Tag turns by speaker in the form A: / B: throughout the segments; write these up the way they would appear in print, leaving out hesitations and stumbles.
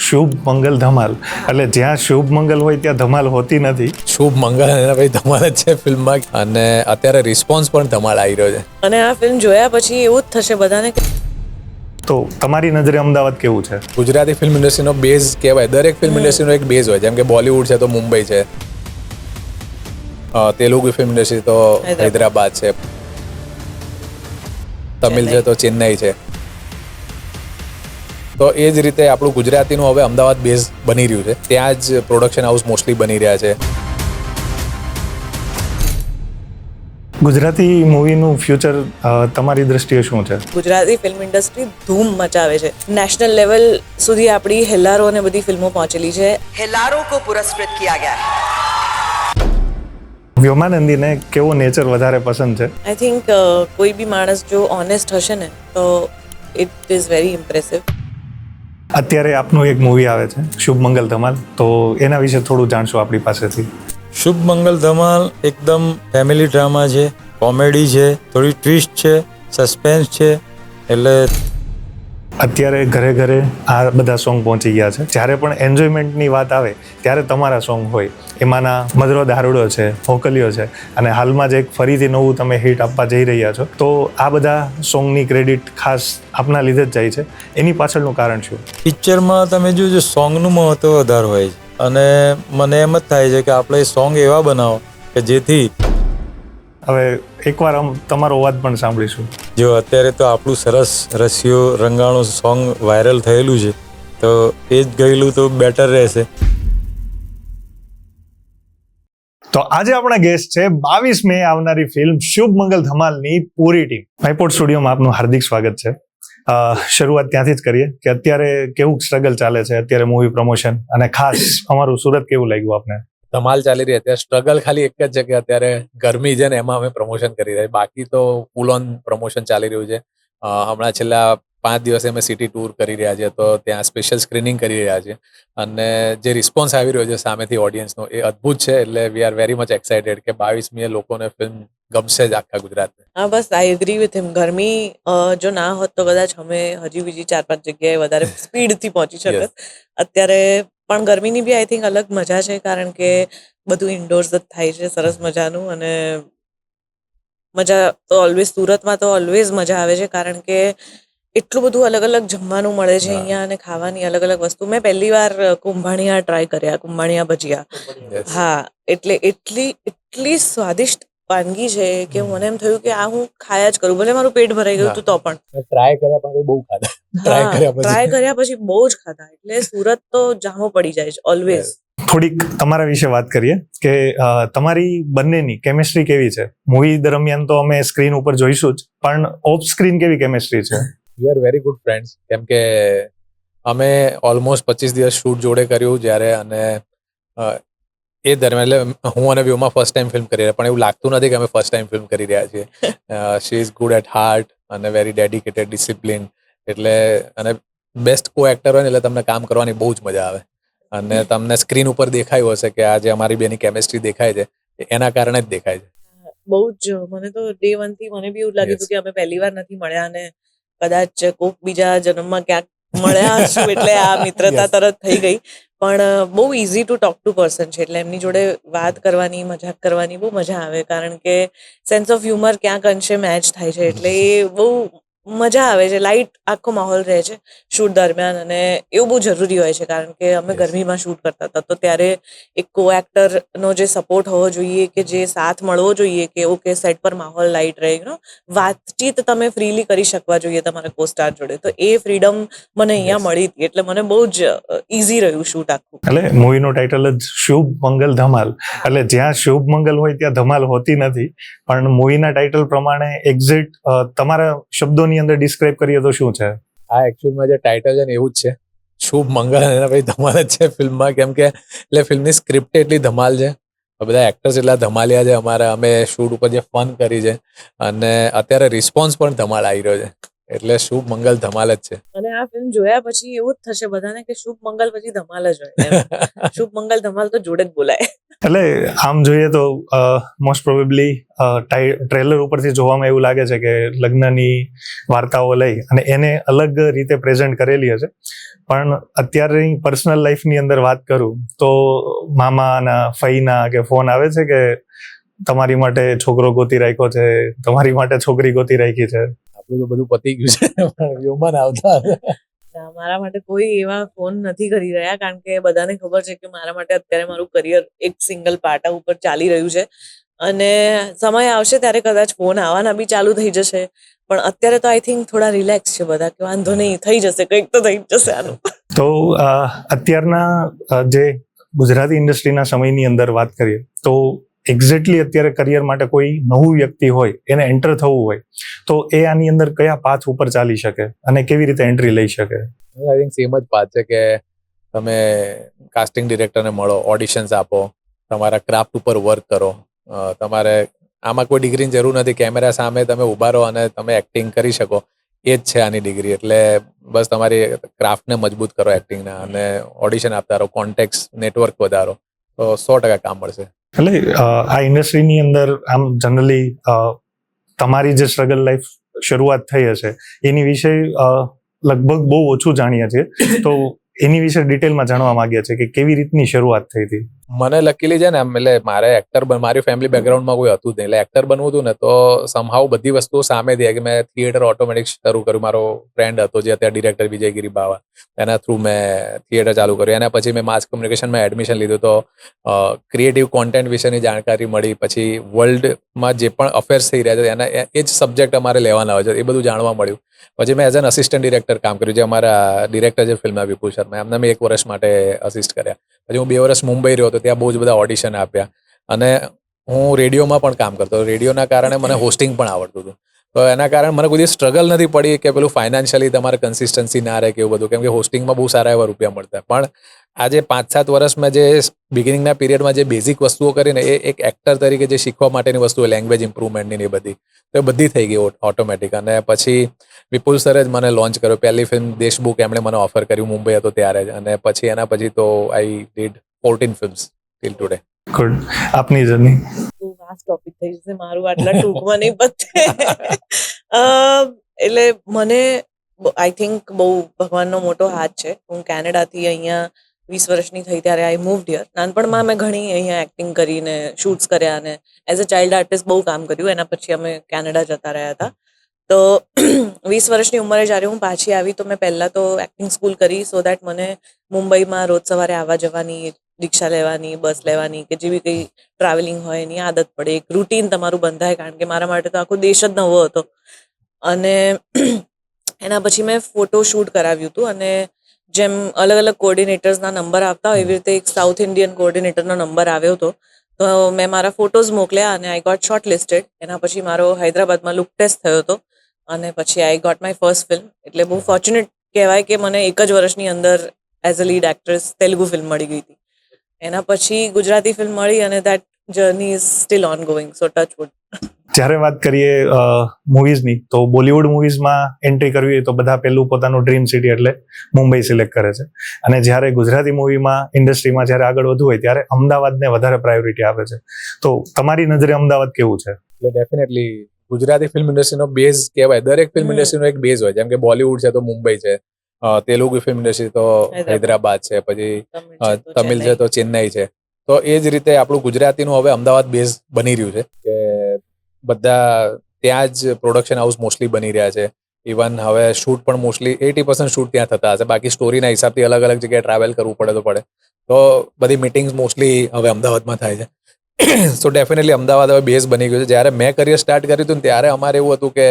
A: શુભ મંગલ ધમાલ એટલે જ્યાં શુભ મંગલ હોય ત્યાં ધમાલ હોતી નથી.
B: શુભ મંગલ અને ભાઈ ધમાલ જ છે ફિલ્મમાં, અને અત્યારે રિસ્પોન્સ પણ ધમાલ આવી રહ્યો છે.
C: અને આ ફિલ્મ જોયા પછી એવું જ થશે બધાને કે
A: તો તમારી નજરે અમદાવાદ કેવું છે?
B: ગુજરાતી ફિલ્મ ઇન્ડસ્ટ્રીનો બેઝ કહેવાય. દરેક ફિલ્મ ઇન્ડસ્ટ્રીનો એક બેઝ હોય, જેમ કે બોલિવૂડ છે તો મુંબઈ છે, તેલુગુ ફિલ્મ ઇન્ડસ્ટ્રી તો હૈદરાબાદ છે, તમિલ છે તો ચેન્નઈ છે. તો એ જ રીતે આપણું ગુજરાતીનું હવે અમદાવાદ બેઝ બની રહ્યું છે. ત્યાં જ પ્રોડક્શન હાઉસ મોસ્ટલી બની રહ્યા છે.
A: ગુજરાતી મૂવીનું ફ્યુચર તમારી દ્રષ્ટિએ શું છે?
C: ગુજરાતી ફિલ્મ ઇન્ડસ્ટ્રી ધૂમ મચાવે છે. નેશનલ લેવલ સુધી આપણી હેલ્લારો અને બધી ફિલ્મો પહોંચેલી છે.
D: हेलारों को पुरस्कृत किया गया है.
A: વ્યોમાનંદીને કેવો નેચર વધારે પસંદ છે?
C: આઈ થિંક કોઈ બી માણસ જો ઓનેસ્ટ હશે ને તો ઇટ ઇઝ વેરી ઇમ્પ્રેસિવ.
A: અત્યારે આપનું એક મૂવી આવે છે શુભ મંગલ ધમાલ, તો એના વિશે થોડું જાણશો આપણી પાસેથી.
E: શુભ મંગલ ધમાલ એકદમ ફેમિલી ડ્રામા છે, કોમેડી છે, થોડી ટ્વિસ્ટ છે, સસ્પેન્સ છે. એટલે
A: અત્યારે ઘરે ઘરે આ બધા સોંગ પહોંચી ગયા છે. જ્યારે પણ એન્જોયમેન્ટની વાત આવે ત્યારે તમારા સોંગ હોય. એમાંના મધરો દારૂડો છે, હોકલીઓ છે, અને હાલમાં જ એક ફરીથી નવું તમે હિટ આપવા જઈ રહ્યા છો. તો આ બધા સોંગની ક્રેડિટ ખાસ આપના લીધે જ જાય છે. એની પાછળનું કારણ શું?
E: પિક્ચરમાં તમે જોજો સોંગનું મહત્વ વધારે હોય છે, અને મને એમ જ થાય છે કે આપણે સોંગ એવા બનાવો કે જેથી
A: હવે એકવાર તમારો અવાજ પણ સાંભળીશું.
E: જો અત્યારે તો આપણું સરસ રસિયો રંગાણું સોંગ વાયરલ થયેલું છે, તો એ જ ગયેલું તો બેટર રહેશે.
A: તો આજે આપણા ગેસ્ટ છે 22 મે આવનારી ફિલ્મ શુભ મંગલ ધમાલની પૂરી ટીમ. માયપોડ સ્ટુડિયોમાં આપનું હાર્દિક સ્વાગત છે. શરૂઆત ત્યાંથી જ કરીએ કે અત્યારે કેવું સ્ટ્રગલ ચાલે છે અત્યારે મૂવી પ્રમોશન, અને ખાસ અમારું સુરત કેવું લાગ્યું આપને?
B: ધમાલ ચાલી રહી. અત્યારે સ્ટ્રગલ ખાલી એક જ છે કે અત્યારે ગરમી છે ને એમાં અમે પ્રમોશન કરી રહ્યા. બાકી તો ફૂલ ઓન પ્રમોશન ચાલી રહ્યું છે. હમણાં છેલ્લા 5 દિવસે અમે સિટી ટૂર કરી રહ્યા છીએ, તો ત્યાં સ્પેશિયલ સ્ક્રીનિંગ કરી રહ્યા છીએ, અને જે રિસ્પોન્સ આવી રહ્યો છે સામેથી ઓડિયન્સનો એ અદ્ભુત છે. એટલે we are very much excited કે 22 મીએ લોકોને ફિલ્મ ગમશે જ આખા ગુજરાતને.
C: હા, બસ આઈ એગ્રી વિથ હિમ. ગરમી જો ના હોત તો કદાચ અમે હજી બીજી 4-5 જગ્યાએ વધારે સ્પીડથી પહોંચી શકત. અત્યારે પણ ગરમીની બી આઈ થિંક અલગ મજા છે, કારણ કે બધું ઇન્ડોર્સ જ થાય છે સરસ મજાનું. અને મજા તો ઓલવેઝ સુરતમાં તો ઓલવેઝ મજા આવે છે, કારણ કે એટલું બધું અલગ અલગ જમવાનું મળે છે અહીંયા, અને ખાવાની અલગ અલગ વસ્તુ. મેં પહેલી વાર કુંભાણિયા ટ્રાય કર્યા, કુંભાણિયા ભજીયા. હા, એટલે એટલી સ્વાદિષ્ટ વાનગી છે કે મને એમ થયું કે આ હું ખાયા જ કરું, ભલે મારું પેટ ભરાઈ ગયું હતું તો પણ.
B: ટ્રાય કર્યા પણ બહુ ખાધા.
C: ટ્રાય કર્યા પછી બહુ જ ખાધા. એટલે સુરત તો જામો પડી જાય છે ઓલવેઝ.
A: થોડીક તમારા વિશે વાત કરીએ કે તમારી બંનેની કેમિસ્ટ્રી કેવી છે? મૂવી દરમિયાન તો અમે સ્ક્રીન ઉપર જોઈશું જ, પણ ઓફ સ્ક્રીન કેવી કેમિસ્ટ્રી છે?
B: We are very good friends. કેમ કે અમે ઓલમોસ્ટ 25 દિવસ શૂટ જોડે કર્યું જ્યારે, અને એ દરમિયાન એટલે હું અને વ્યોમા ફર્સ્ટ ટાઈમ ફિલ્મ કરી રહ્યા, પણ એવું લાગતું નથી કે અમે ફર્સ્ટ ટાઈમ ફિલ્મ કરી રહ્યા છીએ. She is good at heart અને વેરી ડેડિકેટેડ, ડિસિપ્લિન. એટલે અને બેસ્ટ કો એક્ટર હોય ને એટલે તમને કામ કરવાની બહુ જ મજા આવે. અને તમને સ્ક્રીન ઉપર દેખાયું હશે કે આજે અમારી બેની કેમિસ્ટ્રી દેખાય છે, એના કારણે જ દેખાય છે.
C: બહુ જ. મને તો ડે 1 થી મને બી એવું લાગ્યું હતું કે અમે પહેલી વાર નથી મળ્યા, અને કદાચ કોક બીજા જન્મમાં ક્યાંક મળ્યા હશું, એટલે આ મિત્રતા તરત થઈ ગઈ. પણ બહુ easy to talk to person છે, એટલે એમની જોડે વાત કરવાની, મજાક કરવાની બહુ મજા આવે, કારણ કે સેન્સ ઓફ હ્યુમર ક્યાંક અંશે મેચ થાય છે. એટલે એ બહુ મજા આવે છે. લાઇટ આખો માહોલ રહે છે શૂટ દરમિયાન, અને એવું બહુ જરૂરી હોય છે, કારણ કે અમે ગરમીમાં શૂટ કરતા હતા, તો ત્યારે એક કો એક્ટરનો જે સપોર્ટ હોવો જોઈએ, કે જે સાથ મળવો જોઈએ, કે ઓકે સેટ પર માહોલ લાઇટ રહે, વાતચીત તમે ફ્રીલી કરી શકવા જોઈએ તમારા કો સ્ટાર જોડે. તો એ ફ્રીડમ મને અહીંયા મળી હતી, એટલે મને બહુ જ ઇઝી રહ્યું શૂટ આખું.
A: એટલે મૂવીનું ટાઇટલ જ શુભ મંગલ ધમાલ, એટલે જ્યાં શુભ મંગલ હોય ત્યાં ધમાલ હોતી નથી. પણ મૂવીના ટાઇટલ પ્રમાણે એક્ઝેક્ટ તમારા શબ્દોની અંદર ડિસ્ક્રાઇબ કરીએ તો શું છે?
B: આ એકચ્યુઅલમાં જે ટાઇટલ છે ને એવું જ છે, શુભ મંગલ, અને ભાઈ ધમાલ જ છે ફિલ્મમાં. કેમ કે એટલે ફિલ્મની સ્ક્રિપ્ટ એટલી ધમાલ છે, બધા એક્ટર્સ એટલા ધમાલિયા છે અમારા. અમે શૂટ ઉપર જે ફન કરી છે, અને અત્યારે રિસ્પોન્સ પણ ધમાલ આવી રહ્યો છે, એટલે શુભ મંગલ ધમાલ જ છે.
C: અને આ ફિલ્મ જોયા પછી એવું જ થશે બધાને કે શુભ મંગલ પછી ધમાલ જ હોય. શુભ મંગલ ધમાલ તો જોડે જ બોલાય.
A: એટલે આમ જોઈએ તો મોસ્ટ પ્રોબેબલી ટ્રેલર ઉપરથી જોવામાં એવું લાગે છે કે લગ્નની વાર્તાઓ લઈ અને એને અલગ રીતે પ્રેઝન્ટ કરેલી હશે, પણ અત્યારની પર્સનલ લાઈફની અંદર વાત કરું તો મામાના ફઈના કે ફોન આવે છે કે તમારી માટે છોકરો ગોતી રાખ્યો છે, તમારી માટે છોકરી ગોતી રાખી છે?
B: આપણું તો બધું પતી ગયું છે પણ વ્યુમાં આવતા
C: ના, મારા માટે કોઈ એવા ફોન નથી કરી રહ્યા, કારણ કે બધાને ખબર છે કે મારા માટે અત્યારે મારું કરિયર એક સિંગલ પાટા ઉપર ચાલી રહ્યું છે અને સમય આવશે ત્યારે કદાચ ફોન આવવાના બી ચાલુ થઈ જશે, પણ અત્યારે તો આઈ થિંક થોડા રિલેક્સ છે બધા કે વાંધો નહીં, થઈ જશે, કંઈક તો થઈ જ જશે આનું.
A: તો અત્યારના જે ગુજરાતી ઇન્ડસ્ટ્રીના સમયની અંદર વાત કરીએ તો એક્ઝેક્ટલી અત્યારે કરિયર માટે કોઈ નવું વ્યક્તિ હોય, એને એન્ટર થવું હોય, તો એ આની અંદર કયા પાથ ઉપર ચાલી શકે અને કેવી રીતે એન્ટ્રી લઈ શકે?
B: આઈ થિંક સેમ જ વાત છે કે તમે કાસ્ટિંગ ડિરેક્ટરને મળો, ઓડિશન્સ આપો, તમારા ક્રાફ્ટ ઉપર વર્ક કરો. તમારે આમાં કોઈ ડિગ્રીની જરૂર નથી, કેમેરા સામે તમે ઊભા રહો અને તમે એક્ટિંગ કરી શકો, એ જ છે આની ડિગ્રી. એટલે બસ તમારી ક્રાફ્ટને મજબૂત કરો એક્ટિંગના, અને ઓડિશન આપતા રહો, કોન્ટેક્ટ નેટવર્ક વધારો, તો 100% કામ મળશે.
A: એટલે આ ઇન્ડસ્ટ્રીની અંદર આમ જનરલી તમારી જે સ્ટ્રગલ લાઈફ શરૂઆત થઈ હશે એની વિશે લગભગ બહુ ઓછું જાણીએ છીએ, તો એની વિશે ડિટેલમાં જાણવા માંગીએ છીએ કે કેવી રીતની શરૂઆત થઈ હતી?
B: મને લકીલી છે ને, એટલે મારે મારી ફેમિલી બેકગ્રાઉન્ડમાં કોઈ હતું જ નહીં, એટલે એક્ટર બનવું હતું ને તો સમહાવ બધી વસ્તુઓ સામે થઈ કે મેં થિયેટર ઓટોમેટિક શરૂ કર્યું. મારો ફ્રેન્ડ હતો જે અત્યારે ડિરેક્ટર વિજયગીરી બાવા, એના થ્રુ મેં થિયેટર ચાલુ કર્યું. એના પછી મેં માસ કોમ્યુનિકેશનમાં એડમિશન લીધું, તો ક્રિએટિવ કોન્ટેન્ટ વિશેની જાણકારી મળી. પછી વર્લ્ડમાં જે પણ અફેર્સ થઈ રહ્યા છે એના એ જ સબ્જેક્ટ અમારે લેવાના હોય છે, એ બધું જાણવા મળ્યું. પછી મેં એઝ એન અસિસ્ટન્ટ ડિરેક્ટર કામ કર્યું, જે અમારા ડિરેક્ટર છે ફિલ્મના વિપુલ શર્મા, એમને મેં 1 વર્ષ માટે અસિસ્ટ કર્યા. પછી હું 2 વર્ષ મુંબઈ રહ્યો હતો, ત્યાં બહુ જ બધા ઓડિશન આપ્યા, અને હું રેડિયોમાં પણ કામ કરતો. રેડિયોના કારણે મને હોસ્ટિંગ પણ આવડતું હતું, તો એના કારણે મને કોઈ સ્ટ્રગલ નથી પડી કે પેલું ફાઇનાન્શિયલી તમારે કન્સિસ્ટન્સી ના રહે કે એવું બધું, કેમ કે હોસ્ટિંગમાં બહુ સારા એવા રૂપિયા મળતા. પણ આજે 5-7 વર્ષમાં જે બિગિનિંગના પીરિયડમાં જે બેઝિક વસ્તુઓ કરીને એ એક એક્ટર તરીકે જે શીખવા માટેની વસ્તુઓ, લેંગ્વેજ ઇમ્પ્રુવમેન્ટની એ બધી, તો એ બધી થઈ ગઈ ઓટોમેટિક. અને પછી વિપુલ સરે જ મને લોન્ચ કર્યો. પહેલી ફિલ્મ દેશબુક એમણે મને ઓફર કર્યું મુંબઈ હતો ત્યારે જ, અને પછી એના પછી તો I did 14 films till today.
A: Good. આપની જર્ની?
C: તો વાસ્ટ ટોપિક થઈ જશે, મારું આટલા ટૂંકમાં નહીં પતે. એટલે મને આઈ થિંક બહુ ભગવાનનો મોટો હાથ છે. હું કેનેડાથી અહીંયા 20 વર્ષની થઈ ત્યારે આઈ મૂવ્ડ હિયર. નાનપણમાં મેં ઘણી અહીંયા એક્ટિંગ કરીને શૂટ્સ કર્યા અને એઝ અ ચાઇલ્ડ આર્ટિસ્ટ બહુ કામ કર્યું. એના પછી અમે કેનેડા જતા રહ્યા હતા. તો 20 વર્ષની ઉંમરે જ્યારે હું પાછી આવી તો મેં પહેલાં તો એક્ટિંગ સ્કૂલ કરી, સો દેટ મને મુંબઈમાં રોજ સવારે આવવા જવાની, રિક્ષા લેવાની, બસ લેવાની કે જેવી કંઈ ટ્રાવેલિંગ હોય એની આદત પડે, એક રૂટીન તમારું બંધાય, કારણ કે મારા માટે તો આખો દેશ જ નવો હતો. અને એના પછી મેં ફોટો શૂટ કરાવ્યું હતું, અને જેમ અલગ અલગ કોઓર્ડિનેટર્સના નંબર આવતા હોય એવી રીતે એક સાઉથ ઇન્ડિયન કોઓર્ડિનેટરનો નંબર આવ્યો હતો. તો મેં મારા ફોટોઝ મોકલ્યા અને આઈ ગોટ શોર્ટ લિસ્ટેડ. એના પછી મારો હૈદરાબાદમાં લુક ટેસ્ટ થયો હતો અને પછી I got my first film. એટલે બહુ ફોર્ચ્યુનેટ કહેવાય કે મને 1 જ વર્ષની અંદર as a lead actress Telugu film મળી ગઈ હતી. એના પછી ગુજરાતી ફિલ્મ મળી અને that journey is still on going, so touch wood.
A: જ્યારે વાત કરીએ મૂવીઝની, તો બોલિવૂડ મૂવીઝમાં એન્ટ્રી કરવી હોય તો બધા પહેલું પોતાનું ડ્રીમ સિટી એટલે મુંબઈ સિલેક્ટ કરે છે, અને જ્યારે ગુજરાતી મૂવીમાં ઇન્ડસ્ટ્રીમાં જ્યારે આગળ વધવું હોય ત્યારે અમદાવાદને વધારે પ્રાયોરિટી આપે છે. તો તમારી નજરે અમદાવાદ કેવું છે?
B: એટલે ડેફિનેટલી ગુજરાતી ફિલ્મ ઇન્ડસ્ટ્રીનો બેઝ કહેવાય. દરેક ફિલ્મ ઇન્ડસ્ટ્રીનો એક બેઝ હોય, જેમ કે બોલિવૂડ છે તો મુંબઈ છે, તેલુગુ ફિલ્મ ઇન્ડસ્ટ્રી તો હૈદરાબાદ છે, પછી તમિલ છે તો ચેન્નઈ છે. તો એ જ રીતે આપણું ગુજરાતીનું હવે અમદાવાદ બેઝ બની રહ્યું છે કે બધા ત્યાં જ પ્રોડક્શન હાઉસ મોસ્ટલી બની રહ્યા છે. ઇવન હવે શૂટ પણ મોસ્ટલી 80% શૂટ ત્યાં થતા હશે, બાકી સ્ટોરીના હિસાબથી અલગ અલગ જગ્યાએ ટ્રાવેલ કરવું પડે તો પડે. તો બધી મિટિંગ્સ મોસ્ટલી હવે અમદાવાદમાં થાય છે. સો ડેફિનેટલી અમદાવાદ હવે બેઝ બની ગયું છે. જ્યારે મેં કરિયર સ્ટાર્ટ કર્યું હતું ત્યારે અમારે એવું હતું કે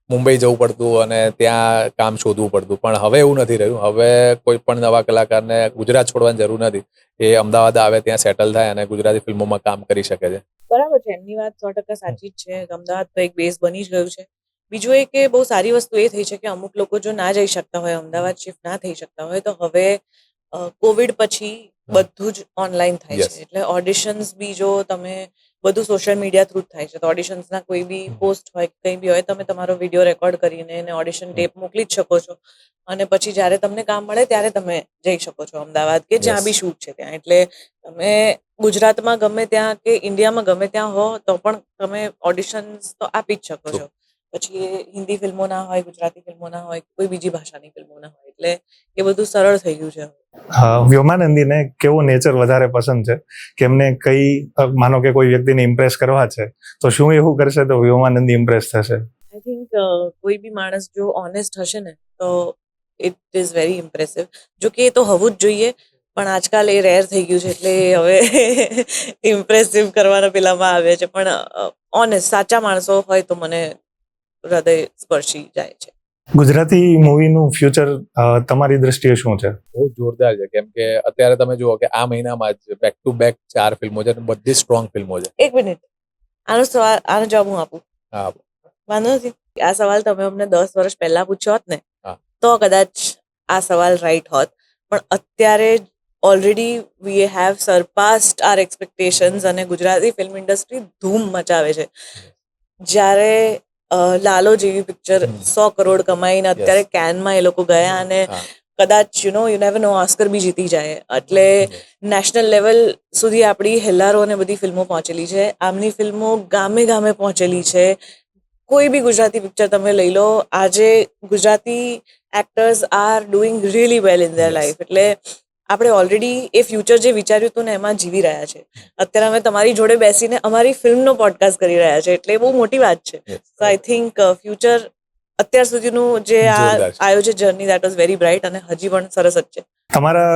B: મુંબઈ જવું પડતું અને ત્યાં કામ શોધવું પડતું, પણ હવે એવું નથી રહ્યું. હવે કોઈ પણ નવા કલાકારને ગુજરાત છોડવાની જરૂર નથી, એ અમદાવાદ આવે, ત્યાં સેટલ થાય અને ગુજરાતી ફિલ્મોમાં કામ કરી શકે છે.
C: બરાબર છે, એમની વાત 100% સાચી જ છે. અમદાવાદ તો એક બેઝ બની જ ગયું છે. બીજું એ કે બહુ સારી વસ્તુ એ થઈ છે કે અમુક લોકો જો ના જઈ શકતા હોય, અમદાવાદ શિફ્ટ ના થઈ શકતા હોય, તો હવે કોવિડ પછી બધું જ ઓનલાઈન થાય
B: Yes.
C: છે એટલે ઓડિશન્સ બી જો તમે બધું સોશિયલ મીડિયા થ્રુ જ થાય છે તો ઓડિશન્સના કોઈ બી પોસ્ટ હોય કંઈ બી હોય તમે તમારો વિડીયો રેકોર્ડ કરીને એને ઓડિશન ટેપ મોકલી જ શકો છો અને પછી જ્યારે તમને કામ મળે ત્યારે તમે જઈ શકો છો અમદાવાદ કે જ્યાં
B: Yes.
C: બી શૂટ છે ત્યાં એટલે તમે ગુજરાતમાં ગમે ત્યાં કે ઇન્ડિયામાં ગમે ત્યાં હો તો પણ તમે ઓડિશન્સ તો આપી જ શકો છો પછી એ હિન્દી ફિલ્મોના હોય ગુજરાતી ફિલ્મોના હોય કોઈ બીજી ભાષાની ફિલ્મોના હોય એટલે એ બધું સરળ થઈ ગયું છે
A: વ્યોમાનંદીને કેવું નેચર વધારે પસંદ છે કે એમને કઈ માનો કે કોઈ વ્યક્તિને ઇમ્પ્રેસ કરવા છે તો શું એવું કરશે તો વ્યોમાનંદી ઇમ્પ્રેસ થશે?
C: આઈ થિંક કોઈ બી માણસ જો ઓનેસ્ટ હશે ને તો ઇટ ઇઝ વેરી ઇમ્પ્રેસિવ જો કે એ તો હોવું જ જોઈએ પણ આજકાલ એ રેર થઈ ગયું છે એટલે એ હવે ઇમ્પ્રેસિવ કરવાના પેલામાં આવે છે પણ ઓનેસ્ટ સાચા માણસો હોય તો મને હૃદય સ્પર્શી જાય છે.
A: ગુજરાતી મૂવીનું ફ્યુચર તમારી દ્રષ્ટિએ શું છે?
B: બહુ જોરદાર છે કેમ કે અત્યારે તમે જુઓ કે આ મહિનામાં જ બેક ટુ બેક 4 ફિલ્મો છે અને બધી સ્ટ્રોંગ ફિલ્મો છે.
C: એક મિનિટ આનો જવાબ હું આપું?
B: હા,
C: વાંધો નથી. આ સવાલ તમે અમને 10 વર્ષ પહેલા પૂછ્યો હોત ને
B: હા.
C: તો કદાચ આ સવાલ રાઈટ હોત પણ અત્યારે already we have surpassed our expectations અને ગુજરાતી ફિલ્મ ઇન્ડસ્ટ્રી ધૂમ મચાવે છે. જ્યારે લાલો જેવી પિક્ચર 100 કરોડ કમાઈને અત્યારે કેનમાં એ લોકો ગયા અને
B: હા.
C: કદાચ યુ નેવર નો ઓસ્કર બી જીતી જાય એટલે નેશનલ લેવલ સુધી આપણી હેલ્લારો અને બધી ફિલ્મો પહોંચેલી છે. આમની ફિલ્મો ગામે ગામે પહોંચેલી છે. કોઈ બી ગુજરાતી પિક્ચર તમે લઈ લો આજે Gujarati actors are doing really well in their life એટલે આપણે ઓલરેડી એ ફ્યુચર જે વિચાર્યું હતું ને એમાં જીવી રહ્યા છે. અત્યારે અમે તમારી જોડે બેસીને અમારી ફિલ્મનો પોડકાસ્ટ કરી રહ્યા છે એટલે એ બહુ મોટી વાત છે. સો આઈ થિંક ફ્યુચર અત્યાર સુધીનું જે આ
B: જોરદાર છે.
C: આવ્યો છે journey that was very bright અને હજી પણ સરસ જ છે.
A: તમારા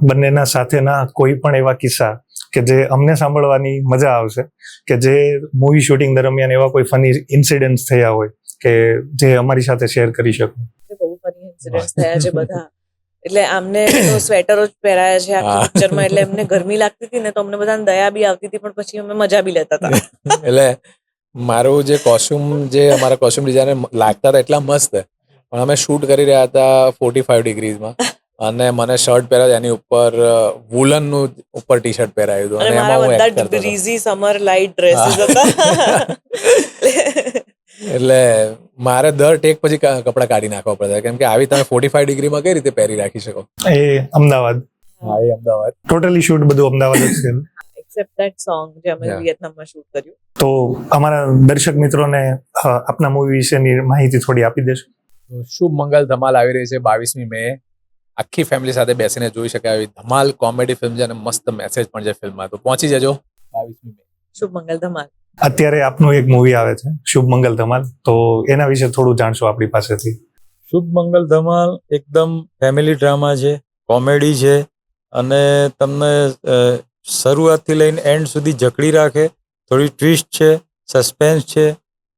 A: બંનેના સાથેના કોઈ પણ એવા કિસ્સા કે જે અમને સાંભળવાની મજા આવશે કે જે મૂવી શૂટિંગ દરમિયાન એવા કોઈ ફની ઇન્સિડન્ટ્સ થયા હોય કે જે અમારી સાથે શેર કરી શકો?
C: બહુ ફની ઇન્સિડન્ટ્સ થયા છે બધા એટલે આમને તો સ્વેટરો જ પહેરાયા છે આખી પિક્ચરમાં એટલે એમને ગરમી લાગતી હતી ને તો અમને બધાને દયા બી આવતી હતી પણ પછી અમે મજા બી લેતા હતા.
B: એટલે મારું જે કોસ્ટ્યુમ જે અમારા કોસ્ટ્યુમ ડિઝાઇનર લાગતા હતા એટલા મસ્ત પણ અમે શૂટ કરી રહ્યા હતા 45 ડિગ્રીઝમાં અને મને શર્ટ પહેરાય એની ઉપર વુલનનું ઉપર ટી શર્ટ પહેરાયું હતું
C: અને
B: અને
C: મારા
B: એમાં હું
C: બધા
B: એક્ટ કરતો હતો.
C: ડ્રીઝી સમર લાઇટ ડ્રેસીસ હતા.
B: એટલે મારે દર ટેક પછી કપડાં કાઢી નાખવા પડતા કેમ કે આવી તમે 45 ડિગ્રીમાં કઈ રીતે પહેરી રાખી શકો?
A: એ અમદાવાદ
B: હા, એ અમદાવાદ
A: ટોટલી શૂટ બધું અમદાવાદ જ છે.
C: એક્સેપ્ટ ધેટ સોંગ જે અમે
B: Yeah.
C: વિયેતનામમાં શૂટ કર્યું.
A: તો અમારા દર્શક મિત્રોને આપના મૂવી વિશેની માહિતી થોડી આપી દેશો?
B: શુભ મંગલ ધમાલ આવી રહી છે 22મી મે. આખી ફેમિલી સાથે બેસીને જોઈ શકાય એવી ધમાલ કોમેડી ફિલ્મ છે અને મસ્ત મેસેજ પણ છે ફિલ્મમાં તો પહોંચી જજો 22મી મે.
C: શુભ મંગલ ધમાલ.
A: અત્યારે આપનું એક મૂવી આવે છે શુભ મંગલ ધમાલ તો એના વિશે થોડું જાણશો આપણી પાસેથી?
E: શુભ મંગલ ધમાલ એકદમ ફેમિલી ડ્રામા છે, કોમેડી છે અને તમને શરૂઆતથી લઈને એન્ડ સુધી જકડી રાખે. થોડી ટ્વિસ્ટ છે, સસ્પેન્સ છે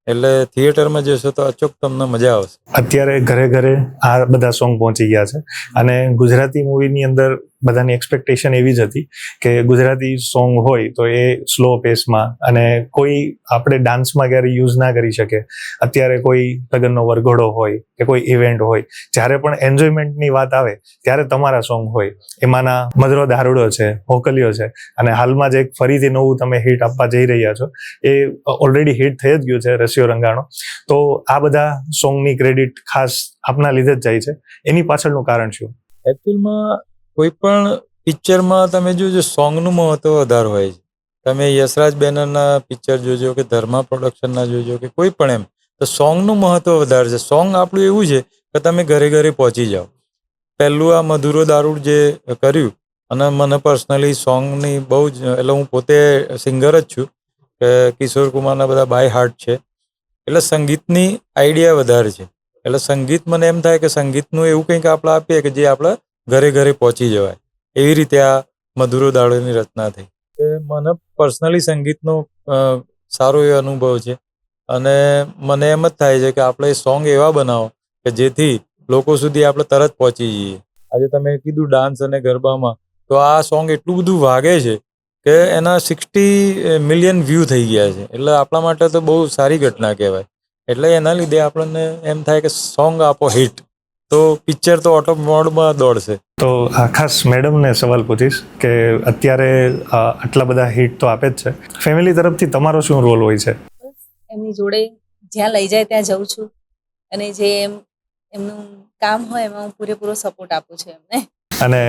E: એટલે થિયેટરમાં જશો તો અચૂક તમને મજા આવશે.
A: અત્યારે ઘરે ઘરે આ બધા સોંગ પહોંચી ગયા છે અને ગુજરાતી મૂવીની અંદર બધાની એક્સપેક્ટેશન એવી જ હતી કે ગુજરાતી સોંગ હોય તો એ સ્લો પેસમાં અને કોઈ આપણે ડાન્સમાં ક્યારે યુઝ ના કરી શકે. અત્યારે કોઈ લગ્નનો વરઘોડો હોય કે કોઈ ઇવેન્ટ હોય જ્યારે પણ એન્જોયમેન્ટની વાત આવે ત્યારે તમારા સોંગ હોય. એમાંના મધરો દારૂડો છે, હોકલીઓ છે અને હાલમાં જે એક ફરીથી નવું તમે હિટ આપવા જઈ રહ્યા છો એ ઓલરેડી હિટ થઈ જ ગયું છે રસિયો રંગાણો. તો આ બધા સોંગની ક્રેડિટ ખાસ આપના લીધે જ જાય છે. એની પાછળનું કારણ શું?
E: એકચ્યુઅલમાં કોઈ પણ પિક્ચરમાં તમે જોજો સોંગનું મહત્વ વધારે હોય છે. તમે યશરાજ બેનરના પિક્ચર જોજો કે ધર્મા પ્રોડક્શનના જોજો કે કોઈ પણ એમ તો સોંગનું મહત્વ વધારે છે. સોંગ આપણું એવું છે કે તમે ઘરે ઘરે પહોંચી જાઓ. પહેલું આ મધુરો દારૂડ જે કર્યું અને મને પર્સનલી સોંગની બહુ જ એટલે હું પોતે સિંગર જ છું કે કિશોર કુમારના બધા બાય હાર્ટ છે એટલે સંગીતની આઈડિયા વધારે છે. એટલે સંગીત મને એમ થાય કે સંગીતનું એવું કંઈક આપણે આપીએ કે જે આપણે ઘરે ઘરે પહોંચી જવાય એવી રીતે આ મધુરો દારૂડની રચના થઈ. મને પર્સનલી સંગીતનો સારો એવો અનુભવ છે અને મને એમ જ થાય છે કે આપણે સોંગ એવા બનાવો કે જેથી લોકો સુધી આપણે તરત પહોંચી જઈએ. આજે તમે કીધું ડાન્સ અને ગરબામાં તો આ સોંગ એટલું બધું વાગે છે કે એના 60 મિલિયન વ્યૂ થઈ ગયા છે એટલે આપણા માટે તો બહુ સારી ઘટના કહેવાય. એટલે એના લીધે આપણને એમ થાય કે સોંગ આપો હિટ તો પિક્ચર તો ઓટો મોડમાં દોડશે.
A: તો ખાસ મેડમને સવાલ પૂછીશ કે અત્યારે આટલા બધા હિટ તો આપે જ છે, ફેમિલી તરફથી તમારો શું રોલ હોય છે?
F: એમની જોડે જ્યાં લઈ જાય ત્યાં જઉં છું અને જે એમનું કામ હોય એમાં હું પૂરેપૂરો સપોર્ટ આપું છું એમને.
A: અને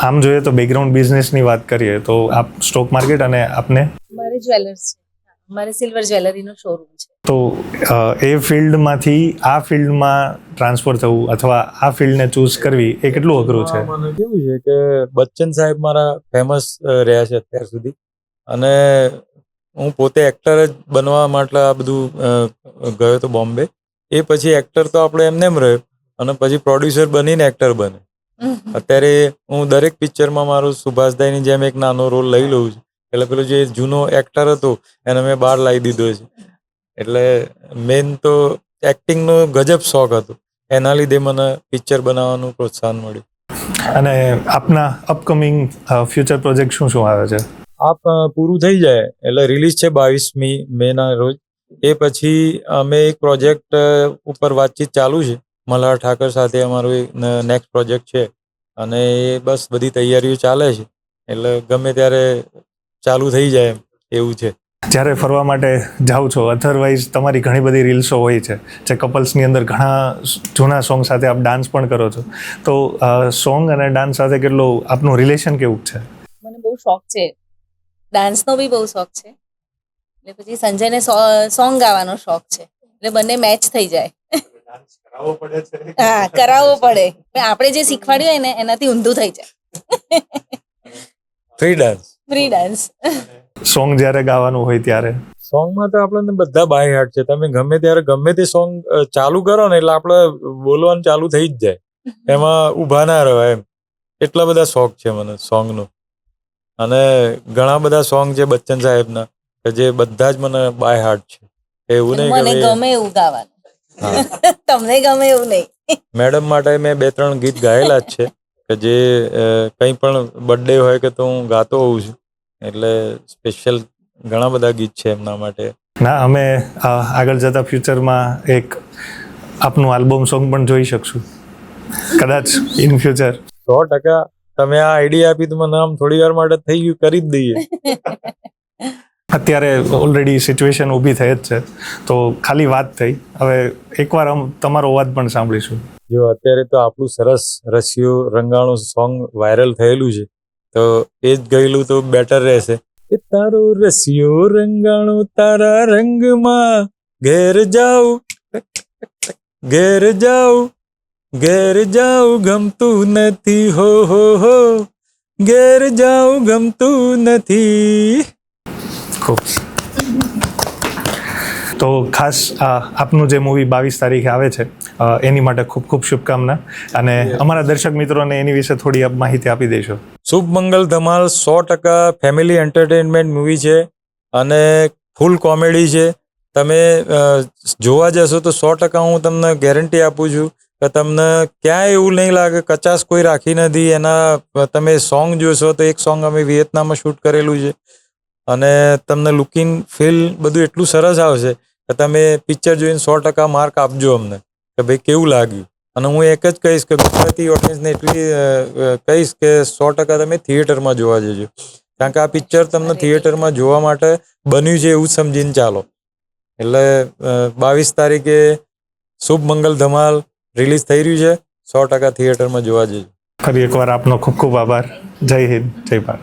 A: આમ જોઈએ તો બેકગ્રાઉન્ડ બિઝનેસની વાત કરીએ તો આપ સ્ટોક માર્કેટ અને આપને
F: મારે જ્વેલર્સ છે, મારે સિલ્વર જ્વેલરીનો શોરૂમ છે.
A: તો એ ફિલ્ડમાંથી આ ફિલ્ડમાં ટ્રાન્સફર થવું અથવા આ ફિલ્ડને ચૂઝ કરવી એ કેટલું અઘરું છે?
E: મને કેવું છે કે બચ્ચન સાહેબ મારા ફેમસ રહ્યા છે અત્યાર સુધી, અને હું પોતે એક્ટર જ બનવા માટે આ બધું ગયો તો બોમ્બે. એ પછી એક્ટર તો આપણે એમને એમ રહ્યો અને પછી પ્રોડ્યુસર બનીને એક્ટર બને. અત્યારે હું દરેક પિક્ચરમાં મારું સુભાષદાઈની જેમ એક નાનો રોલ લઈ લઉં છું. એટલે પેલો જે જૂનો એક્ટર હતો એને મેં બહાર લાવી દીધો છે. એટલે મેન તો એક્ટિંગનો ગજબ શોખ હતો, એના લીધે મને પિક્ચર બનાવવાનું પ્રોત્સાહન મળ્યું.
A: અને આપના અપકમિંગ ફ્યુચર પ્રોજેક્ટ શું શું આવે છે?
E: આપ પૂરું થઈ જાય એટલે રિલીઝ છે 22મી મેના રોજ. એ પછી અમે એક પ્રોજેક્ટ ઉપર વાતચીત ચાલુ છે મલ્હાર ઠાકર સાથે. અમારો એક નેક્સ્ટ પ્રોજેક્ટ છે અને એ બસ બધી તૈયારીઓ ચાલે છે, એટલે ગમે ત્યારે ચાલુ થઈ જાય એવું છે.
A: જ્યારે ફરવા માટે જાઓ છો, અધરવાઇઝ તમારી ઘણી બધી રીલ્સો હોય છે જે કપલ્સની અંદર ઘણા જૂના સોંગ સાથે આપ ડાન્સ પણ કરો છો, તો સોંગ અને ડાન્સ સાથે કેટલું આપનું રિલેશન કેવું છે?
F: મને બહુ શોખ છે, ડાન્સનો બી બહુ શોખ છે. એટલે પછી સંજયને સોંગ ગાવાનો શોખ છે, એટલે બંને મેચ થઈ જાય. હા, કરાવવો પડે. આપણે જે શીખવાડ્યું હોય ને એનાથી ઊંધું થઈ જાય.
E: Free dance.
A: સોંગ જ્યારે ગાવાનું હોય ત્યારે
E: સોંગમાં તો આપણને બધા બાય હાર્ટ છે. તમે ગમે ત્યારે ગમે તે સોંગ ચાલુ કરો ને એટલે આપણે બોલવાનું ચાલુ થઈ જ જાય, એમાં ઊભા ના રહેવાય એમ. એટલા બધા શોખ છે મને સોંગનો. અને ઘણા બધા સોંગ છે બચ્ચન સાહેબના કે જે બધા જ મને બાય હાર્ટ છે. એવું નહીં
F: મને ગમે એવું ગાવાનું, તમને ગમે એવું નહીં.
E: મેડમ માટે મેં 2-3 ગીત ગાયેલા જ છે કે જે કંઈ પણ બર્થડે હોય કે તો હું ગાતો હોઉં છું. એટલે સ્પેશિયલ ઘણા બધા ગીત છે એમના માટે.
A: ના, અમે આગળ જતા ફ્યુચરમાં એક આપનું આલ્બમ સોંગ પણ જોઈ શકશું કદાચ ઇન ફ્યુચર.
E: 100% તમે આ આઈડિયા આપી તો મને આમ થોડી વાર માટે થઈ ગયું, કરી જ દઈએ.
A: અત્યારે ઓલરેડી સિચ્યુએશન ઊભી થઈ જ છે, તો ખાલી વાત થઈ. હવે એકવાર તમારો અવાજ પણ સાંભળીશું.
E: જો અત્યારે તો આપણું સરસ રસિયો રંગાણું સોંગ વાયરલ થયેલું છે, તો એ જ ગયેલું તો બેટર રહેશે. કે તારો રસિયો રંગાણો તારા રંગમાં ઘેર જાઉં ઘેર જાઉં ગમતું નથી હો ઘેર જાઉં ગમતું નથી.
A: ખૂબ તો ખાસ આપનું જે મૂવી 22 તારીખે આવે છે એની માટે ખૂબ ખૂબ શુભકામના, અને અમારા દર્શક મિત્રોને એની વિશે થોડી આપ માહિતી આપી દઈશો.
E: શુભ મંગલ ધમાલ 100% ફેમિલી એન્ટરટેનમેન્ટ મૂવી છે અને ફૂલ કોમેડી છે. તમે જોવા જશો તો 100% હું તમને ગેરંટી આપું છું કે તમને ક્યાંય એવું નહીં લાગે કચાશ કોઈ રાખી નથી. એના તમે સોંગ જોશો તો એક સોંગ અમે વિયેતનામમાં શૂટ કરેલું છે અને તમને લુકિંગ ફીલ બધું એટલું સરસ આવશે કે તમે પિક્ચર જોઈને 100% માર્ક આપજો અમને કે ભાઈ કેવું લાગ્યું. અને હું એક જ કહીશ કે ગુજરાતી ઓડિયન્સને એટલી કહીશ કે 100% તમે થિયેટરમાં જોવા જજો, કારણ કે આ પિક્ચર તમને થિયેટરમાં જોવા માટે બન્યું છે એવું સમજીને ચાલો. એટલે 22 તારીખે શુભ મંગલ ધમાલ રિલીઝ થઈ રહ્યું છે, 100% થિયેટરમાં જોવા જજો.
A: ફરી એકવાર આપનો ખૂબ ખૂબ આભાર. જય હિન્દ, જય ભારત.